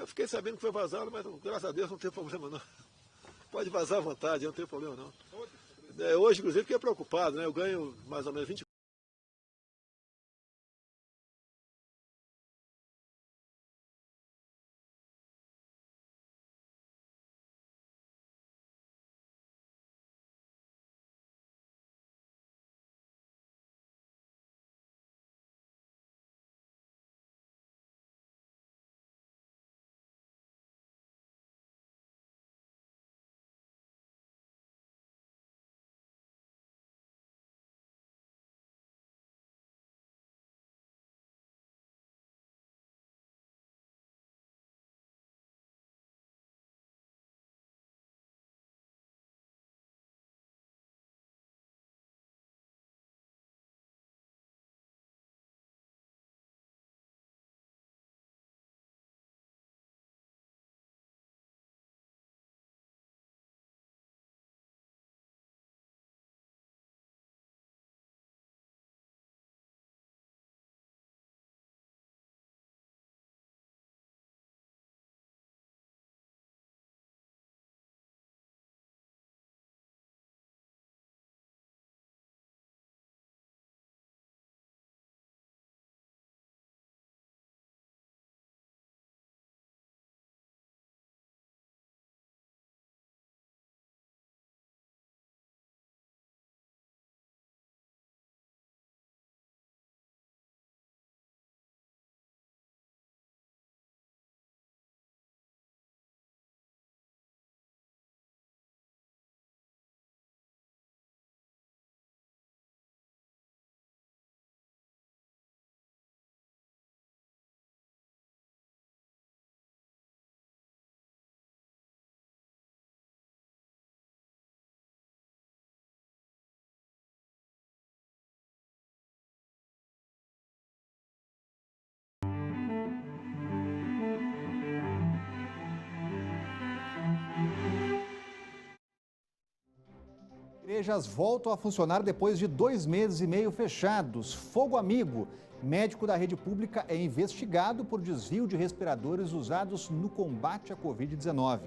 fiquei sabendo que foi vazado, mas graças a Deus não tem problema não. Pode vazar à vontade, não tem problema não. Hoje, inclusive, fiquei preocupado, né? Eu ganho mais ou menos 20. Igrejas voltam a funcionar depois de 2 meses e meio fechados. Fogo Amigo, médico da rede pública, é investigado por desvio de respiradores usados no combate à Covid-19.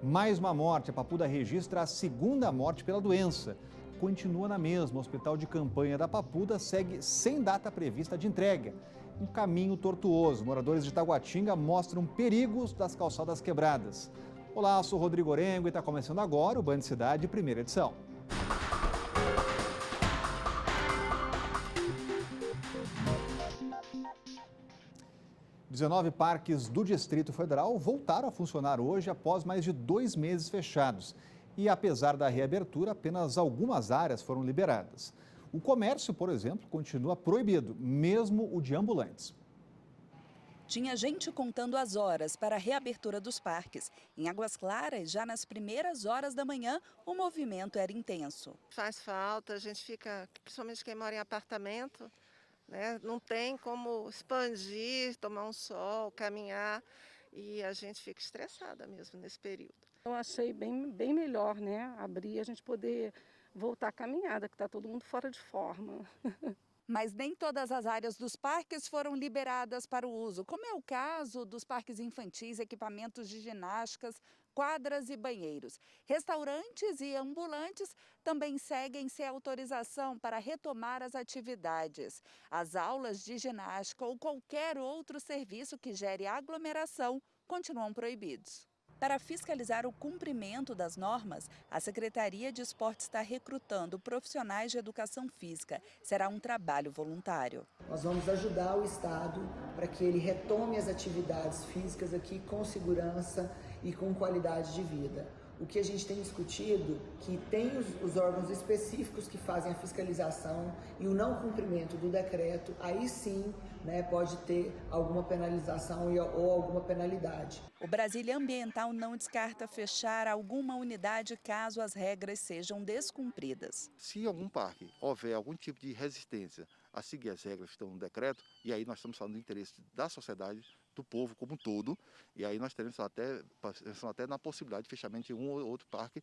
Mais uma morte, a Papuda registra a segunda morte pela doença. Continua na mesma, o hospital de campanha da Papuda segue sem data prevista de entrega. Um caminho tortuoso. Moradores de Taguatinga mostram perigos das calçadas quebradas. Olá, eu sou Rodrigo Orengo e está começando agora o Band Cidade, primeira edição. Os 19 parques do Distrito Federal voltaram a funcionar hoje após mais de 2 meses fechados. E apesar da reabertura, apenas algumas áreas foram liberadas. O comércio, por exemplo, continua proibido, mesmo o de ambulantes. Tinha gente contando as horas para a reabertura dos parques. Em Águas Claras, já nas primeiras horas da manhã, o movimento era intenso. Faz falta, a gente fica, principalmente quem mora em apartamento, né? Não tem como expandir, tomar um sol, caminhar, e a gente fica estressada mesmo nesse período. Eu achei bem melhor, né? Abrir, a gente poder voltar à caminhada, que está todo mundo fora de forma. Mas nem todas as áreas dos parques foram liberadas para o uso, como é o caso dos parques infantis, equipamentos de ginásticas, quadras e banheiros. Restaurantes e ambulantes também seguem sem autorização para retomar as atividades. As aulas de ginástica ou qualquer outro serviço que gere aglomeração continuam proibidos. Para fiscalizar o cumprimento das normas, a Secretaria de Esporte está recrutando profissionais de educação física. Será um trabalho voluntário. Nós vamos ajudar o Estado para que ele retome as atividades físicas aqui com segurança e com qualidade de vida. O que a gente tem discutido, que tem os órgãos específicos que fazem a fiscalização e o não cumprimento do decreto, aí sim, né, pode ter alguma penalização ou alguma penalidade. O Brasília Ambiental não descarta fechar alguma unidade caso as regras sejam descumpridas. Se em algum parque houver algum tipo de resistência a seguir as regras que estão no decreto, e aí nós estamos falando do interesse da sociedade, do povo como um todo, e aí nós teremos até na possibilidade de fechamento de um ou outro parque,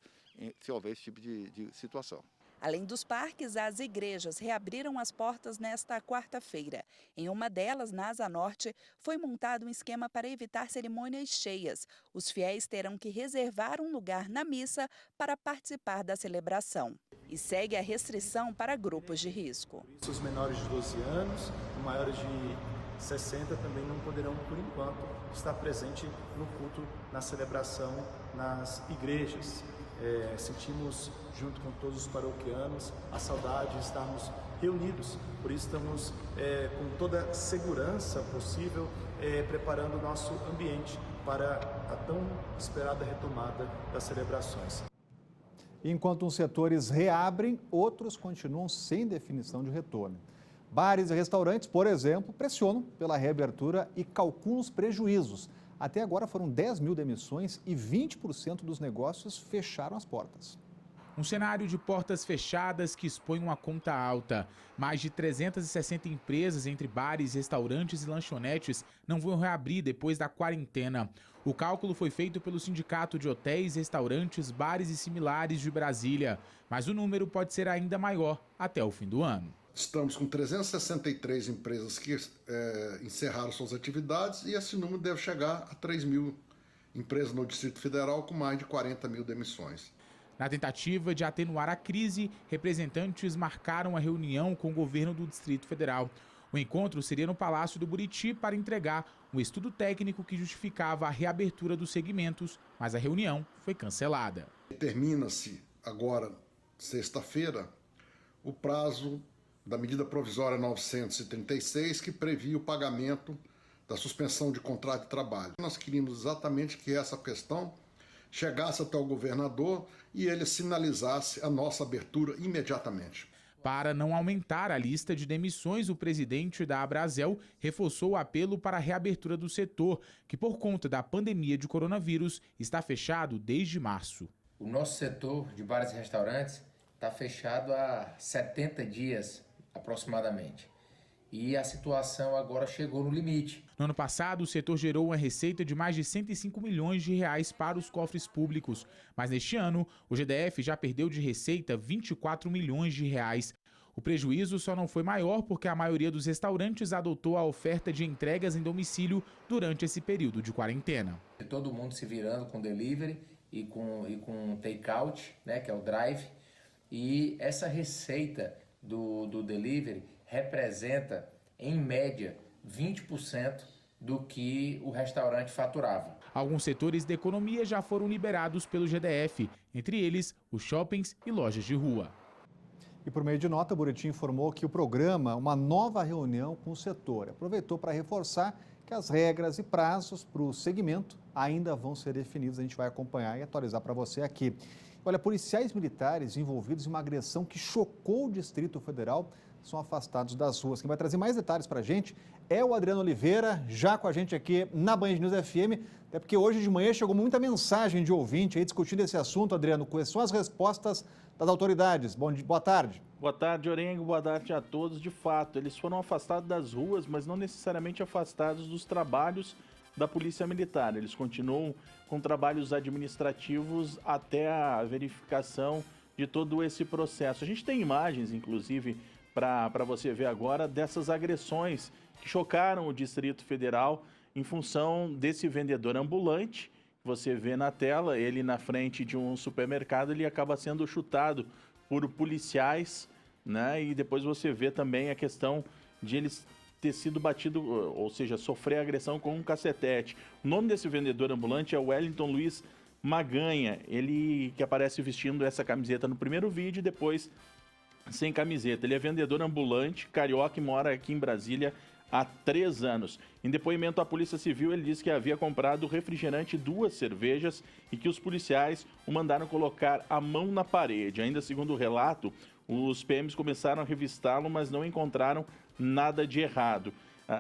se houver esse tipo de situação. Além dos parques, as igrejas reabriram as portas nesta quarta-feira. Em uma delas, na Asa Norte, foi montado um esquema para evitar cerimônias cheias. Os fiéis terão que reservar um lugar na missa para participar da celebração. E segue a restrição para grupos de risco. Os menores de 12 anos, maiores de 60 também não poderão, por enquanto, estar presente no culto, na celebração, nas igrejas. Sentimos, junto com todos os paroquianos, a saudade de estarmos reunidos. Por isso estamos com toda a segurança possível, preparando o nosso ambiente para a tão esperada retomada das celebrações. Enquanto uns setores reabrem, outros continuam sem definição de retorno. Bares e restaurantes, por exemplo, pressionam pela reabertura e calculam os prejuízos. Até agora foram 10 mil demissões e 20% dos negócios fecharam as portas. Um cenário de portas fechadas que expõe uma conta alta. Mais de 360 empresas, entre bares, restaurantes e lanchonetes, não vão reabrir depois da quarentena. O cálculo foi feito pelo Sindicato de Hotéis, Restaurantes, Bares e Similares de Brasília. Mas o número pode ser ainda maior até o fim do ano. Estamos com 363 empresas que encerraram suas atividades e esse número deve chegar a 3 mil empresas no Distrito Federal, com mais de 40 mil demissões. Na tentativa de atenuar a crise, representantes marcaram a reunião com o governo do Distrito Federal. O encontro seria no Palácio do Buriti para entregar um estudo técnico que justificava a reabertura dos segmentos, mas a reunião foi cancelada. Termina-se agora, sexta-feira, o prazo da medida provisória 936, que previa o pagamento da suspensão de contrato de trabalho. Nós queríamos exatamente que essa questão chegasse até o governador e ele sinalizasse a nossa abertura imediatamente. Para não aumentar a lista de demissões, o presidente da Abrazel reforçou o apelo para a reabertura do setor, que por conta da pandemia de coronavírus está fechado desde março. O nosso setor de bares e restaurantes está fechado há 70 dias aproximadamente. E a situação agora chegou no limite. No ano passado, o setor gerou uma receita de mais de 105 milhões de reais para os cofres públicos. Mas neste ano, o GDF já perdeu de receita 24 milhões de reais. O prejuízo só não foi maior porque a maioria dos restaurantes adotou a oferta de entregas em domicílio durante esse período de quarentena. Todo mundo se virando com delivery e com take-out, né, que é o drive. E essa receita do delivery representa, em média, 20% do que o restaurante faturava. Alguns setores da economia já foram liberados pelo GDF, entre eles os shoppings e lojas de rua. E por meio de nota, o Buriti informou que o programa, uma nova reunião com o setor, aproveitou para reforçar que as regras e prazos para o segmento ainda vão ser definidos. A gente vai acompanhar e atualizar para você aqui. Olha, policiais militares envolvidos em uma agressão que chocou o Distrito Federal são afastados das ruas. Quem vai trazer mais detalhes para a gente é o Adriano Oliveira, já com a gente aqui na Band News FM, até porque hoje de manhã chegou muita mensagem de ouvinte aí discutindo esse assunto. Adriano, quais são as respostas das autoridades? Boa tarde. Boa tarde, Orengo. Boa tarde a todos. De fato, eles foram afastados das ruas, mas não necessariamente afastados dos trabalhos da Polícia Militar. Eles continuam com trabalhos administrativos até a verificação de todo esse processo. A gente tem imagens, inclusive, para você ver agora, dessas agressões que chocaram o Distrito Federal em função desse vendedor ambulante. Você vê na tela, ele na frente de um supermercado, ele acaba sendo chutado por policiais, né? E depois você vê também a questão de eles ter sido batido, ou seja, sofrer agressão com um cacetete. O nome desse vendedor ambulante é Wellington Luiz Maganha, ele que aparece vestindo essa camiseta no primeiro vídeo e depois sem camiseta. Ele é vendedor ambulante, carioca e mora aqui em Brasília há 3 anos. Em depoimento à Polícia Civil, ele disse que havia comprado refrigerante e 2 cervejas e que os policiais o mandaram colocar a mão na parede. Ainda segundo o relato, os PMs começaram a revistá-lo, mas não encontraram nada de errado.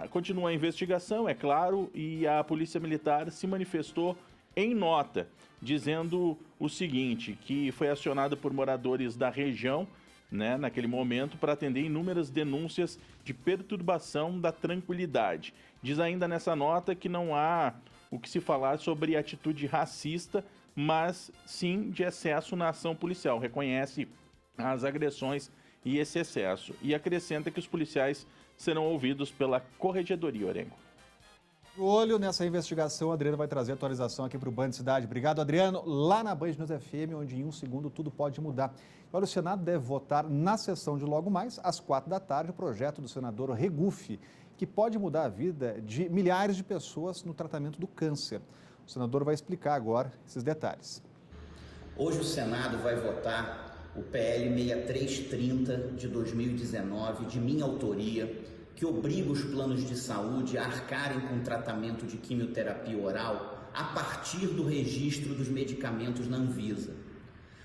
Continua a investigação, é claro, e a Polícia Militar se manifestou em nota, dizendo o seguinte, que foi acionada por moradores da região, né, naquele momento, para atender inúmeras denúncias de perturbação da tranquilidade. Diz ainda nessa nota que não há o que se falar sobre atitude racista, mas sim de excesso na ação policial. Reconhece às agressões e esse excesso. E acrescenta que os policiais serão ouvidos pela Corregedoria Orengo. De olho nessa investigação, o Adriano vai trazer atualização aqui para o Band Cidade. Obrigado, Adriano. Lá na Band News FM, onde em um segundo tudo pode mudar. Olha, o Senado deve votar na sessão de logo mais, às 16h, o projeto do senador Regufe, que pode mudar a vida de milhares de pessoas no tratamento do câncer. O senador vai explicar agora esses detalhes. Hoje o Senado vai votar o PL 6330 de 2019, de minha autoria, que obriga os planos de saúde a arcarem com tratamento de quimioterapia oral a partir do registro dos medicamentos na Anvisa.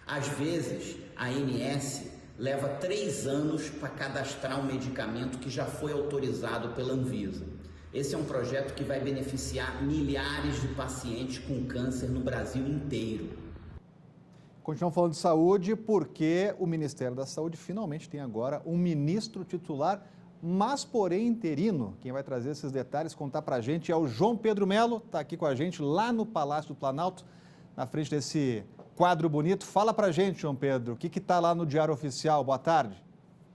Às vezes, a ANS leva 3 anos para cadastrar um medicamento que já foi autorizado pela Anvisa. Esse é um projeto que vai beneficiar milhares de pacientes com câncer no Brasil inteiro. Continuamos falando de saúde porque o Ministério da Saúde finalmente tem agora um ministro titular, mas porém interino. Quem vai trazer esses detalhes, contar para a gente, é o João Pedro Melo, está aqui com a gente lá no Palácio do Planalto, na frente desse quadro bonito. Fala para a gente, João Pedro, o que está lá no Diário Oficial? Boa tarde.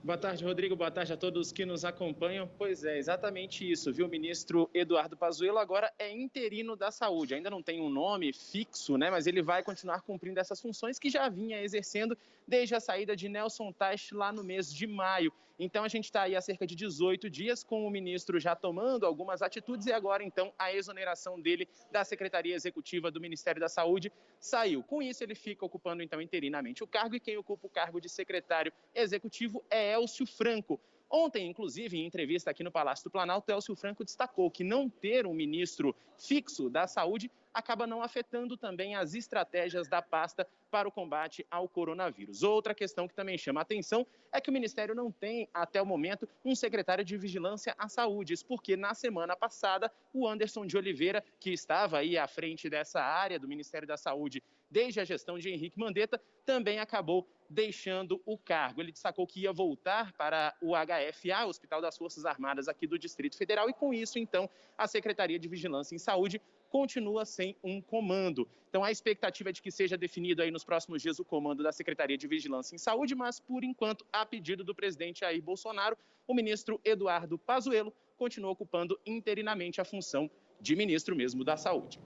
Boa tarde, Rodrigo. Boa tarde a todos que nos acompanham. Pois é, exatamente isso, viu? O ministro Eduardo Pazuello agora é interino da saúde. Ainda não tem um nome fixo, né? Mas ele vai continuar cumprindo essas funções que já vinha exercendo desde a saída de Nelson Teich lá no mês de maio. Então, a gente está aí há cerca de 18 dias com o ministro já tomando algumas atitudes e agora, então, a exoneração dele da Secretaria Executiva do Ministério da Saúde saiu. Com isso, ele fica ocupando, então, interinamente o cargo e quem ocupa o cargo de secretário executivo é Élcio Franco. Ontem, inclusive, em entrevista aqui no Palácio do Planalto, Élcio Franco destacou que não ter um ministro fixo da saúde acaba não afetando também as estratégias da pasta para o combate ao coronavírus. Outra questão que também chama a atenção é que o Ministério não tem, até o momento, um secretário de Vigilância à Saúde, isso porque na semana passada o Anderson de Oliveira, que estava aí à frente dessa área do Ministério da Saúde desde a gestão de Henrique Mandetta, também acabou deixando o cargo. Ele destacou que ia voltar para o HFA, Hospital das Forças Armadas aqui do Distrito Federal, e com isso, então, a Secretaria de Vigilância em Saúde continua sem um comando. Então, a expectativa é de que seja definido aí nos próximos dias o comando da Secretaria de Vigilância em Saúde, mas, por enquanto, a pedido do presidente Jair Bolsonaro, o ministro Eduardo Pazuello continua ocupando interinamente a função de ministro mesmo da Saúde.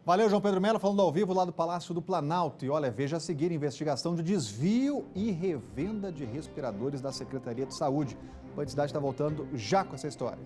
Valeu, João Pedro Melo, falando ao vivo lá do Palácio do Planalto. E olha, veja a seguir, investigação de desvio e revenda de respiradores da Secretaria de Saúde. O Band Cidade está voltando já com essa história.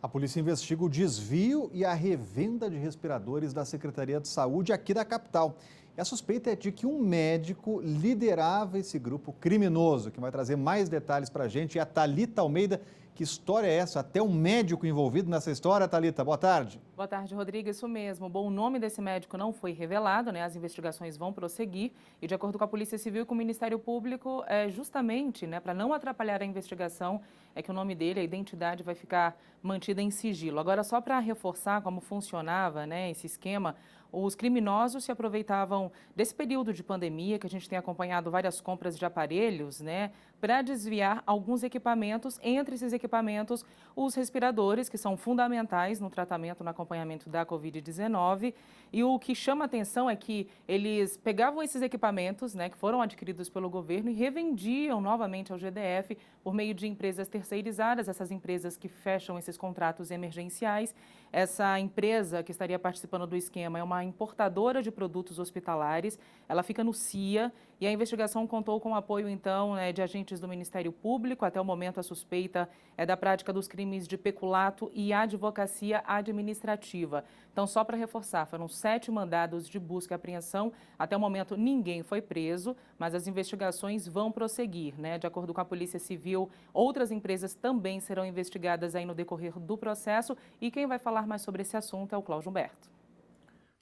A polícia investiga o desvio e a revenda de respiradores da Secretaria de Saúde aqui da capital. E a suspeita é de que um médico liderava esse grupo criminoso. Quem vai trazer mais detalhes para a gente é a Thalita Almeida. Que história é essa? Até um médico envolvido nessa história, Thalita. Boa tarde. Boa tarde, Rodrigo. Isso mesmo. Bom, o nome desse médico não foi revelado, né? As investigações vão prosseguir e, de acordo com a Polícia Civil e com o Ministério Público, justamente, né, para não atrapalhar a investigação, é que o nome dele, a identidade, vai ficar mantida em sigilo. Agora, só para reforçar como funcionava, né, esse esquema, os criminosos se aproveitavam desse período de pandemia, que a gente tem acompanhado várias compras de aparelhos, né, para desviar alguns equipamentos, entre esses equipamentos, os respiradores, que são fundamentais no tratamento, no acompanhamento da Covid-19. E o que chama atenção é que eles pegavam esses equipamentos, né, que foram adquiridos pelo governo e revendiam novamente ao GDF por meio de empresas terceirizadas, essas empresas que fecham esses contratos emergenciais. Essa empresa que estaria participando do esquema é uma importadora de produtos hospitalares, ela fica no CIA e a investigação contou com o apoio, então, de agentes do Ministério Público. Até o momento, a suspeita é da prática dos crimes de peculato e advocacia administrativa. Então, só para reforçar, foram 7 mandados de busca e apreensão. Até o momento, ninguém foi preso, mas as investigações vão prosseguir, né? De acordo com a Polícia Civil, outras empresas também serão investigadas aí no decorrer do processo. E quem vai falar mais sobre esse assunto é o Cláudio Humberto.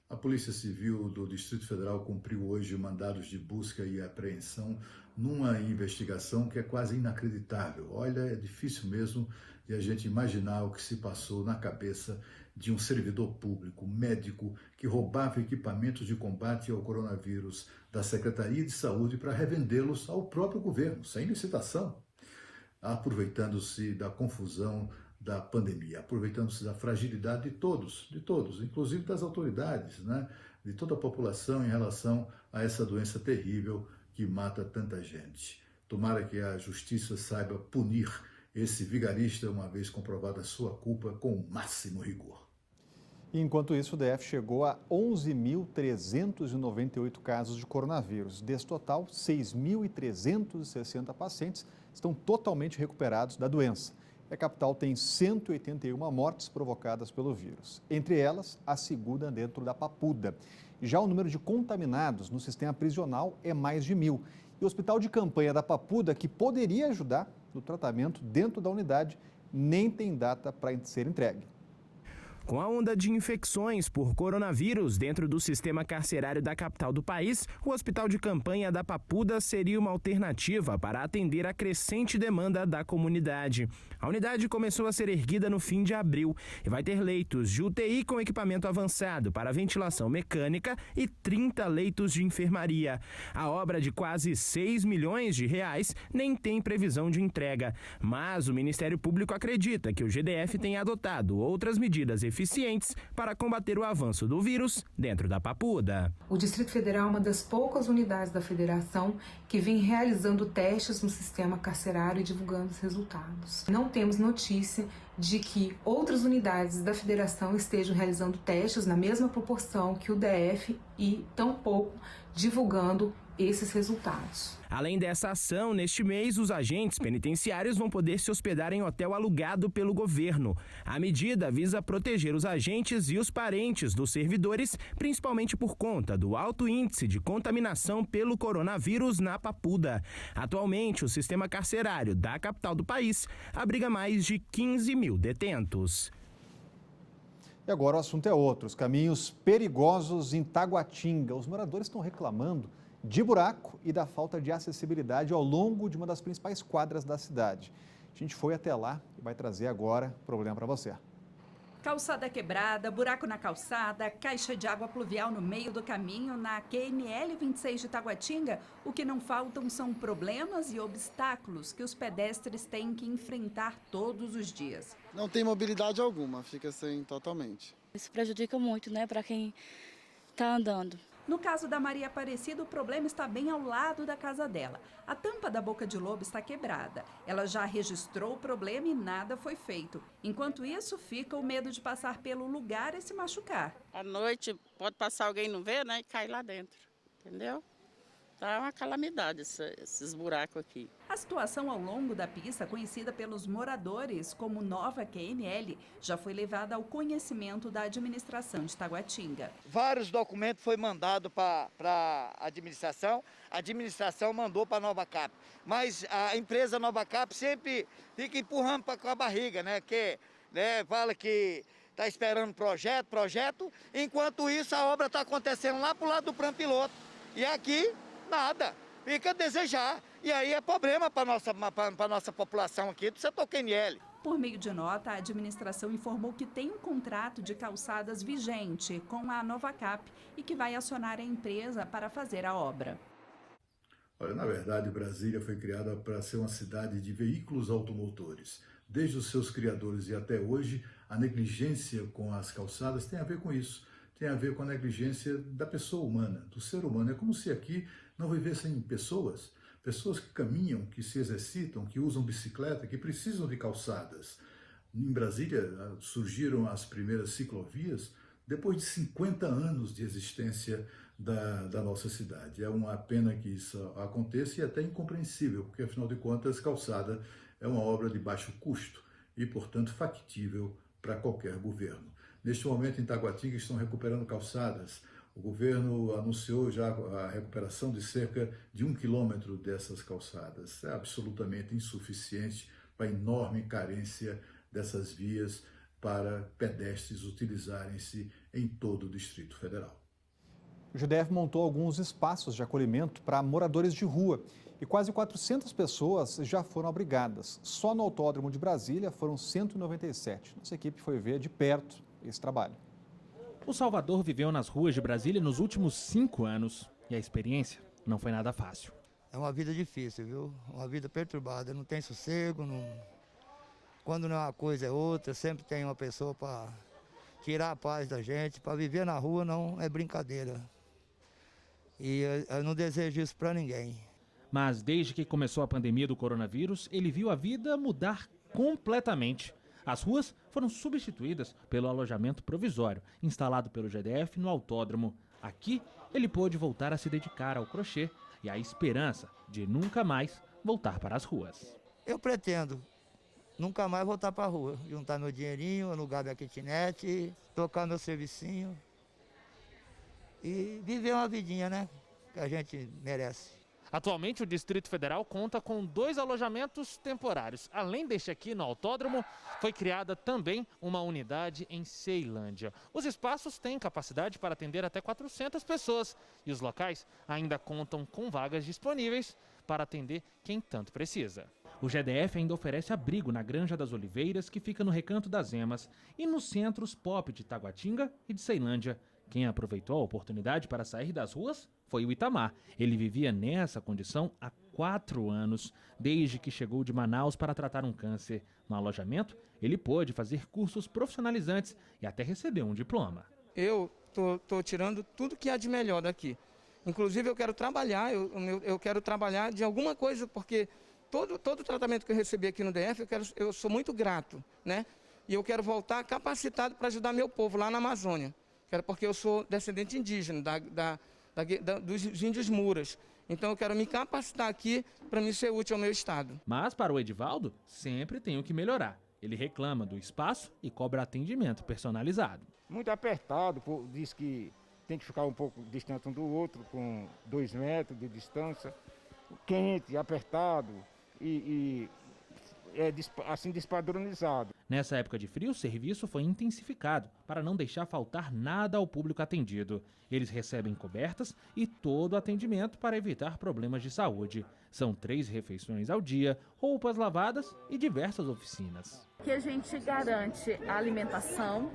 A Polícia Civil do Distrito Federal cumpriu hoje mandados de busca e apreensão numa investigação que é quase inacreditável. Olha, é difícil mesmo de a gente imaginar o que se passou na cabeça de um servidor público, médico, que roubava equipamentos de combate ao coronavírus da Secretaria de Saúde para revendê-los ao próprio governo, sem licitação, aproveitando-se da confusão da pandemia, aproveitando-se da fragilidade de todos, inclusive das autoridades, né? De toda a população em relação a essa doença terrível que mata tanta gente. Tomara que a justiça saiba punir esse vigarista, uma vez comprovada a sua culpa, com o máximo rigor. Enquanto isso, o DF chegou a 11.398 casos de coronavírus. Desse total, 6.360 pacientes estão totalmente recuperados da doença. A capital tem 181 mortes provocadas pelo vírus. Entre elas, a segunda dentro da Papuda. Já o número de contaminados no sistema prisional é mais de 1.000. E o hospital de campanha da Papuda, que poderia ajudar no tratamento dentro da unidade, nem tem data para ser entregue. Com a onda de infecções por coronavírus dentro do sistema carcerário da capital do país, o hospital de campanha da Papuda seria uma alternativa para atender a crescente demanda da comunidade. A unidade começou a ser erguida no fim de abril e vai ter leitos de UTI com equipamento avançado para ventilação mecânica e 30 leitos de enfermaria. A obra de quase 6 milhões de reais nem tem previsão de entrega, mas o Ministério Público acredita que o GDF tem adotado outras medidas eficientes para combater o avanço do vírus dentro da Papuda. O Distrito Federal é uma das poucas unidades da Federação que vem realizando testes no sistema carcerário e divulgando os resultados. Não temos notícia de que outras unidades da Federação estejam realizando testes na mesma proporção que o DF e tampouco divulgando esses resultados. Além dessa ação, neste mês, os agentes penitenciários vão poder se hospedar em hotel alugado pelo governo. A medida visa proteger os agentes e os parentes dos servidores, principalmente por conta do alto índice de contaminação pelo coronavírus na Papuda. Atualmente, o sistema carcerário da capital do país abriga mais de 15 mil detentos. E agora o assunto é outro, os caminhos perigosos em Taguatinga. Os moradores estão reclamando de buraco e da falta de acessibilidade ao longo de uma das principais quadras da cidade. A gente foi até lá e vai trazer agora o problema para você. Calçada quebrada, buraco na calçada, caixa de água pluvial no meio do caminho na QNL 26 de Taguatinga. O que não faltam são problemas e obstáculos que os pedestres têm que enfrentar todos os dias. Não tem mobilidade alguma, fica sem totalmente. Isso prejudica muito, né, para quem está andando. No caso da Maria Aparecida, o problema está bem ao lado da casa dela. A tampa da boca de lobo está quebrada. Ela já registrou o problema e nada foi feito. Enquanto isso, fica o medo de passar pelo lugar e se machucar. À noite pode passar alguém não vê, né, e cair lá dentro, entendeu? Tá uma calamidade esses buracos aqui. A situação ao longo da pista, conhecida pelos moradores como Nova QNL, já foi levada ao conhecimento da administração de Taguatinga. Vários documentos foram mandados para a administração mandou para a Nova Cap. Mas a empresa Nova Cap sempre fica empurrando com a barriga, né? Que fala que está esperando projeto, enquanto isso a obra está acontecendo lá para o lado do plano piloto. E aqui nada, fica a desejar. E aí é problema para a nossa população aqui do setor QNL. Por meio de nota, a administração informou que tem um contrato de calçadas vigente com a Nova Cap e que vai acionar a empresa para fazer a obra. Olha, na verdade, Brasília foi criada para ser uma cidade de veículos automotores. Desde os seus criadores e até hoje, a negligência com as calçadas tem a ver com isso. Tem a ver com a negligência da pessoa humana, do ser humano. É como se aqui não vivessem pessoas que caminham, que se exercitam, que usam bicicleta, que precisam de calçadas. Em Brasília surgiram as primeiras ciclovias depois de 50 anos de existência da nossa cidade. É uma pena que isso aconteça e até incompreensível, porque afinal de contas calçada é uma obra de baixo custo e, portanto, factível para qualquer governo. Neste momento, em Taguatinga, estão recuperando calçadas. O governo anunciou já a recuperação de cerca de 1 quilômetro dessas calçadas. É absolutamente insuficiente para a enorme carência dessas vias para pedestres utilizarem-se em todo o Distrito Federal. O GDF montou alguns espaços de acolhimento para moradores de rua e quase 400 pessoas já foram abrigadas. Só no Autódromo de Brasília foram 197. Nossa equipe foi ver de perto esse trabalho. O Salvador viveu nas ruas de Brasília nos últimos 5 anos e a experiência não foi nada fácil. É uma vida difícil, viu? Uma vida perturbada, não tem sossego, Quando não é uma coisa é outra, sempre tem uma pessoa para tirar a paz da gente. Para viver na rua não é brincadeira. E eu não desejo isso para ninguém. Mas desde que começou a pandemia do coronavírus, ele viu a vida mudar completamente. As ruas foram substituídas pelo alojamento provisório, instalado pelo GDF no autódromo. Aqui, ele pôde voltar a se dedicar ao crochê e à esperança de nunca mais voltar para as ruas. Eu pretendo nunca mais voltar para a rua, juntar meu dinheirinho, alugar minha kitnet, tocar meu servicinho e viver uma vidinha, né, que a gente merece. Atualmente, o Distrito Federal conta com 2 alojamentos temporários. Além deste aqui no autódromo, foi criada também uma unidade em Ceilândia. Os espaços têm capacidade para atender até 400 pessoas e os locais ainda contam com vagas disponíveis para atender quem tanto precisa. O GDF ainda oferece abrigo na Granja das Oliveiras, que fica no Recanto das Emas, e nos centros pop de Taguatinga e de Ceilândia. Quem aproveitou a oportunidade para sair das ruas foi o Itamar. Ele vivia nessa condição há 4 anos, desde que chegou de Manaus para tratar um câncer. No alojamento, ele pôde fazer cursos profissionalizantes e até receber um diploma. Eu tô tirando tudo que há de melhor daqui. Inclusive eu quero trabalhar, eu quero trabalhar de alguma coisa, porque todo o tratamento que eu recebi aqui no DF, eu sou muito grato, né? E eu quero voltar capacitado para ajudar meu povo lá na Amazônia. Porque eu sou descendente indígena, dos índios Muras. Então eu quero me capacitar aqui para me ser útil ao meu estado. Mas para o Edivaldo, sempre tem o que melhorar. Ele reclama do espaço e cobra atendimento personalizado. Muito apertado, diz que tem que ficar um pouco distante um do outro, com 2 metros de distância. Quente, apertado e assim despadronizado. Nessa época de frio, o serviço foi intensificado para não deixar faltar nada ao público atendido. Eles recebem cobertas e todo o atendimento para evitar problemas de saúde. São 3 refeições ao dia, roupas lavadas e diversas oficinas. Que a gente garante a alimentação,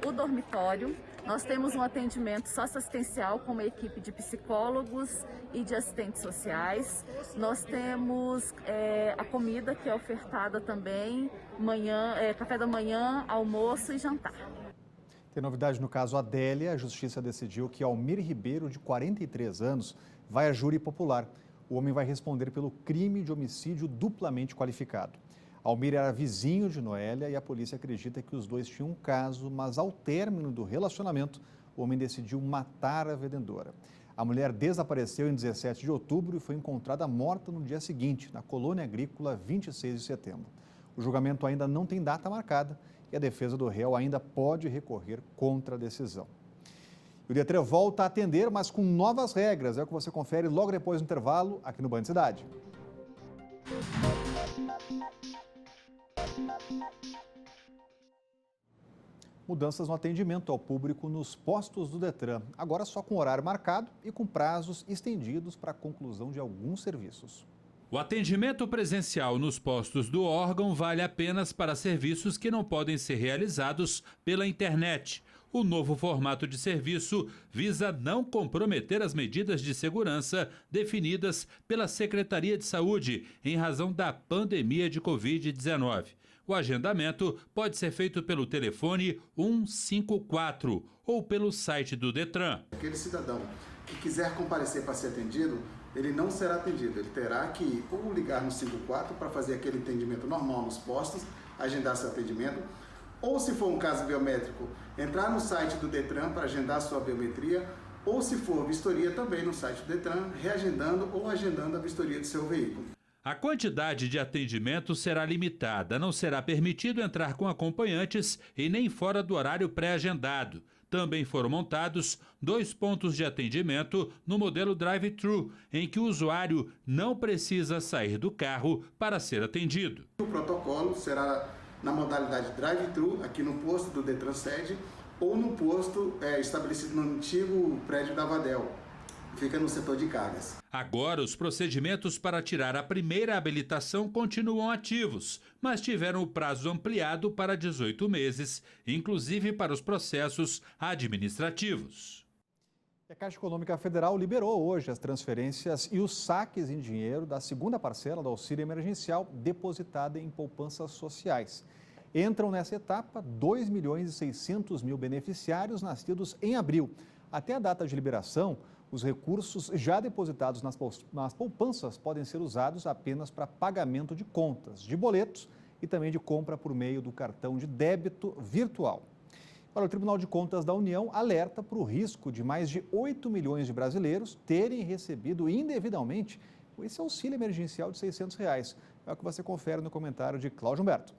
o dormitório. Nós temos um atendimento socioassistencial com uma equipe de psicólogos e de assistentes sociais. Nós temos a comida que é ofertada também, café da manhã, almoço e jantar. Tem novidade no caso Adélia. A justiça decidiu que Almir Ribeiro, de 43 anos, vai a júri popular. O homem vai responder pelo crime de homicídio duplamente qualificado. Almir era vizinho de Noélia e a polícia acredita que os dois tinham um caso, mas ao término do relacionamento, o homem decidiu matar a vendedora. A mulher desapareceu em 17 de outubro e foi encontrada morta no dia seguinte, na colônia agrícola 26 de setembro. O julgamento ainda não tem data marcada e a defesa do réu ainda pode recorrer contra a decisão. O Detran volta a atender, mas com novas regras. É o que você confere logo depois do intervalo aqui no Band Cidade. Mudanças no atendimento ao público nos postos do Detran, agora só com horário marcado e com prazos estendidos para a conclusão de alguns serviços. O atendimento presencial nos postos do órgão vale apenas para serviços que não podem ser realizados pela internet. O novo formato de serviço visa não comprometer as medidas de segurança definidas pela Secretaria de Saúde em razão da pandemia de Covid-19. O agendamento pode ser feito pelo telefone 154 ou pelo site do Detran. Aquele cidadão que quiser comparecer para ser atendido, ele não será atendido. Ele terá que ou ligar no 54 para fazer aquele atendimento normal nos postos, agendar seu atendimento, ou se for um caso biométrico, entrar no site do Detran para agendar sua biometria, ou se for vistoria também no site do Detran, reagendando ou agendando a vistoria do seu veículo. A quantidade de atendimento será limitada, não será permitido entrar com acompanhantes e nem fora do horário pré-agendado. Também foram montados 2 pontos de atendimento no modelo drive-thru, em que o usuário não precisa sair do carro para ser atendido. O protocolo será na modalidade drive-thru, aqui no posto do Detran Sede, ou no posto estabelecido no antigo prédio da Vadel. Fica no setor de cargas. Agora, os procedimentos para tirar a primeira habilitação continuam ativos, mas tiveram o prazo ampliado para 18 meses, inclusive para os processos administrativos. A Caixa Econômica Federal liberou hoje as transferências e os saques em dinheiro da segunda parcela do auxílio emergencial depositada em poupanças sociais. Entram nessa etapa 2.600.000 beneficiários nascidos em abril. Até a data de liberação, os recursos já depositados nas poupanças podem ser usados apenas para pagamento de contas, de boletos e também de compra por meio do cartão de débito virtual. Olha, o Tribunal de Contas da União alerta para o risco de mais de 8 milhões de brasileiros terem recebido indevidamente esse auxílio emergencial de R$ 600. É o que você confere no comentário de Cláudio Humberto.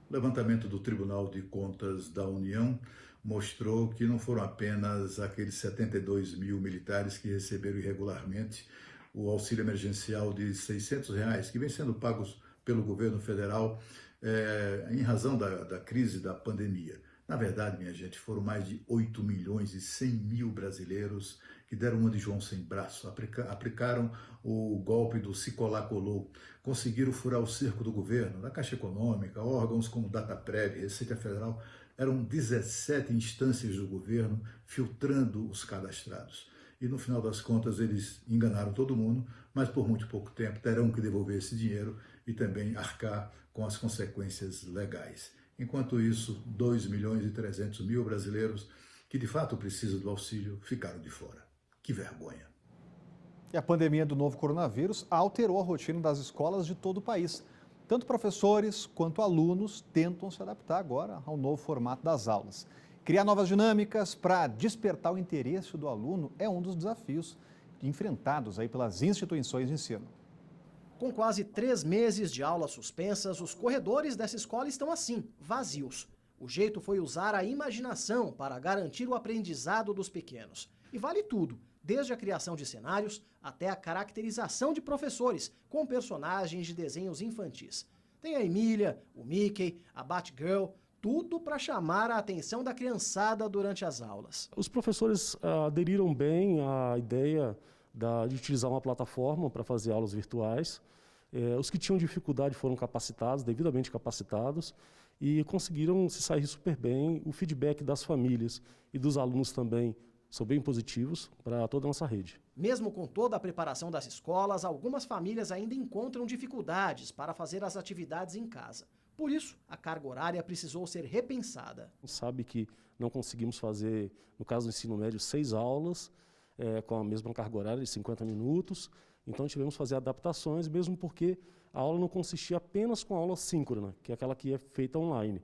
O levantamento do Tribunal de Contas da União mostrou que não foram apenas aqueles 72 mil militares que receberam irregularmente o auxílio emergencial de R$ 600, que vem sendo pagos pelo governo federal em razão da crise da pandemia. Na verdade, minha gente, foram mais de 8 milhões e 100 mil brasileiros que deram uma de João sem braço, aplicaram o golpe do se colar colou, conseguiram furar o cerco do governo, da Caixa Econômica, órgãos como Dataprev, Receita Federal. Eram 17 instâncias do governo filtrando os cadastrados. E no final das contas eles enganaram todo mundo, mas por muito pouco tempo terão que devolver esse dinheiro e também arcar com as consequências legais. Enquanto isso, 2.300.000 brasileiros que de fato precisam do auxílio ficaram de fora. Que vergonha! E a pandemia do novo coronavírus alterou a rotina das escolas de todo o país. Tanto professores quanto alunos tentam se adaptar agora ao novo formato das aulas. Criar novas dinâmicas para despertar o interesse do aluno é um dos desafios enfrentados aí pelas instituições de ensino. Com quase 3 meses de aulas suspensas, os corredores dessa escola estão assim, vazios. O jeito foi usar a imaginação para garantir o aprendizado dos pequenos. E vale tudo, desde a criação de cenários até a caracterização de professores com personagens de desenhos infantis. Tem a Emília, o Mickey, a Batgirl, tudo para chamar a atenção da criançada durante as aulas. Os professores aderiram bem à ideia de utilizar uma plataforma para fazer aulas virtuais. Os que tinham dificuldade foram capacitados, devidamente capacitados, e conseguiram se sair super bem. O feedback das famílias e dos alunos também são bem positivos para toda a nossa rede. Mesmo com toda a preparação das escolas, algumas famílias ainda encontram dificuldades para fazer as atividades em casa. Por isso, a carga horária precisou ser repensada. A gente sabe que não conseguimos fazer, no caso do ensino médio, 6 aulas com a mesma carga horária de 50 minutos. Então tivemos que fazer adaptações, mesmo porque a aula não consistia apenas com a aula síncrona, que é aquela que é feita online,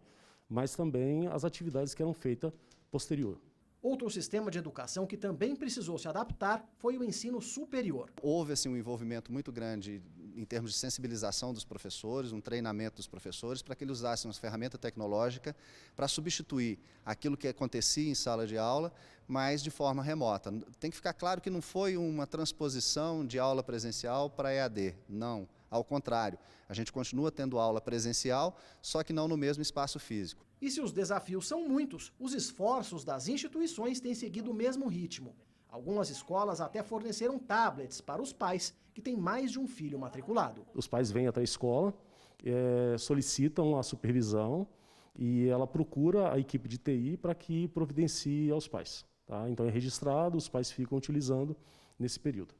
mas também as atividades que eram feitas posterior. Outro sistema de educação que também precisou se adaptar foi o ensino superior. Houve assim, um envolvimento muito grande em termos de sensibilização dos professores, um treinamento dos professores, para que eles usassem uma ferramenta tecnológica para substituir aquilo que acontecia em sala de aula, mas de forma remota. Tem que ficar claro que não foi uma transposição de aula presencial para EAD, não. Ao contrário, a gente continua tendo aula presencial, só que não no mesmo espaço físico. E se os desafios são muitos, os esforços das instituições têm seguido o mesmo ritmo. Algumas escolas até forneceram tablets para os pais que têm mais de um filho matriculado. Os pais vêm até a escola, solicitam a supervisão e ela procura a equipe de TI para que providencie aos pais. Tá? Então é registrado, os pais ficam utilizando nesse período.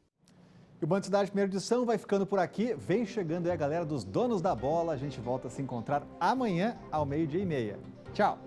E o Band Cidade primeira edição vai ficando por aqui. Vem chegando aí a galera dos Donos da Bola. A gente volta a se encontrar amanhã ao 12:30. Tchau!